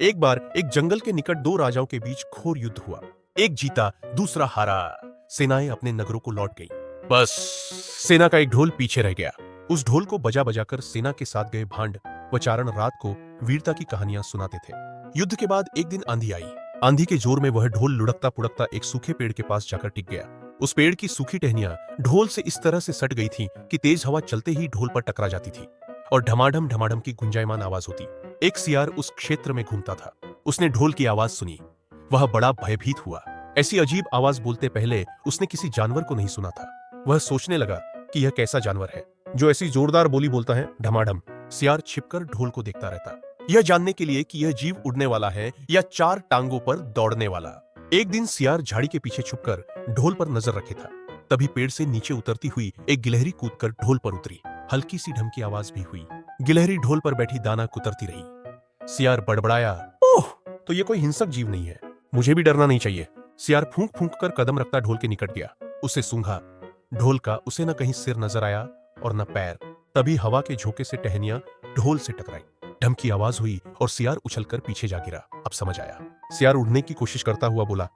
एक बार एक जंगल के निकट दो राजाओं के बीच घोर युद्ध हुआ। एक जीता, दूसरा हारा। सेनाएं अपने नगरों को लौट गईं। बस सेना का एक ढोल पीछे रह गया। उस ढोल को बजा बजाकर सेना के साथ गए भांड व चारण रात को वीरता की कहानियां सुनाते थे। युद्ध के बाद एक दिन आंधी आई। आंधी के जोर में वह ढोल लुढ़कता पुढ़कता एक सूखे पेड़ के पास जाकर टिक गया। उस पेड़ की सूखी टहनियां ढोल से इस तरह से सट गई थीं कि तेज हवा चलते ही ढोल पर टकरा जाती थी और ढमाढम ढमाढम की गुंजायमान आवाज होती। एक सियार उस क्षेत्र में घूमता था। उसने ढोल की आवाज सुनी। वह बड़ा भयभीत हुआ। ऐसी अजीब आवाज बोलते पहले उसने किसी जानवर को नहीं सुना था। वह सोचने लगा कि यह कैसा जानवर है जो ऐसी जोरदार बोली बोलता है, ढमाढम। सियार छिपकर ढोल को देखता रहता, यह जानने के लिए कि यह जीव उड़ने वाला है या चार टांगों पर दौड़ने वाला। एक दिन सियार झाड़ी के पीछे छुपकर ढोल पर नजर रखे था। तभी पेड़ से नीचे उतरती हुई एक गिलहरी कूदकर ढोल पर उतरी। हल्की सी ढमकी आवाज भी हुई। गिलहरी ढोल पर बैठी दाना कुतरती रही। सियार बड़बड़ाया, ओह, तो ये कोई हिंसक जीव नहीं है, मुझे भी डरना नहीं चाहिए। सियार फूंक फूंक कर कदम रखता ढोल के निकट गया। उसे सूंघा। ढोल का उसे न कहीं सिर नजर आया और न पैर। तभी हवा के झोंके से टहनियां ढोल से टकराई। ढमकी आवाज हुई और सियार उछलकर पीछे जा गिरा। अब समझ आया। सियार उड़ने की कोशिश करता हुआ बोला,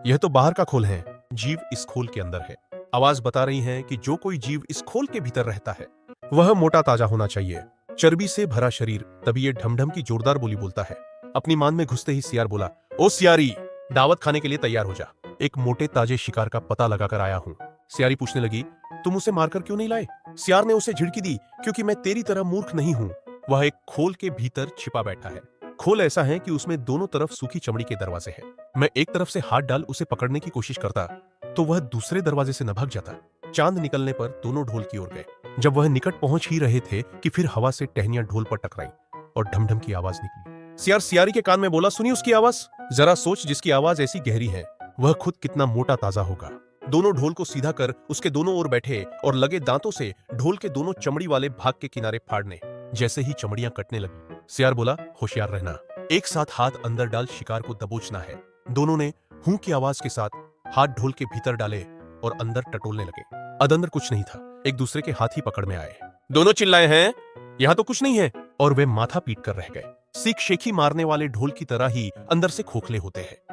यह तो बाहर का खोल है, जीव इस खोल के अंदर है। आवाज बता रही है कि जो कोई जीव इस खोल के भीतर रहता है वह मोटा ताजा होना चाहिए, चर्बी से भरा शरीर। तभी ये ढमढम की जोरदार बोली बोलता है। अपनी मान में घुसते ही सियार बोला, ओ सियारी, दावत खाने के लिए तैयार हो जा। एक मोटे ताजे शिकार का पता लगाकर आया हूं। सियारी पूछने लगी, तुम उसे मारकर क्यों नहीं लाए? सियार ने उसे झिड़की दी, क्योंकि मैं तेरी तरह मूर्ख नहीं हूं। वह एक खोल के भीतर छिपा बैठा है। खोल ऐसा है कि उसमें दोनों तरफ सूखी चमड़ी के दरवाजे हैं। मैं एक तरफ से हाथ डाल उसे पकड़ने की कोशिश करता तो वह दूसरे दरवाजे से न भाग जाता। चांद निकलने पर दोनों ढोल की ओर गए। जब वह निकट पहुंच ही रहे थे कि फिर हवा से टहनियां ढोल पर टकराई और ढमढम की आवाज निकली। सियार सियारी के कान में बोला, सुनी उसकी आवाज? जरा सोच, जिसकी आवाज ऐसी गहरी है वह खुद कितना मोटा ताजा होगा। दोनों ढोल को सीधा कर उसके दोनों ओर बैठे और लगे दांतों से ढोल के दोनों चमड़ी वाले भाग के किनारे फाड़ने। जैसे ही चमड़ियां कटने लगी, सियार बोला, होशियार रहना, एक साथ हाथ अंदर डाल शिकार को दबोचना है। दोनों ने हूं की आवाज के साथ हाथ ढोल के भीतर डाले और अंदर टटोलने लगे। अंदर कुछ नहीं था, एक दूसरे के हाथ ही पकड़ में आए। दोनों चिल्लाए हैं, यहां तो कुछ नहीं है, और वे माथा पीट कर रह गए। सीख शेखी मारने वाले ढोल की तरह ही अंदर से खोखले होते हैं।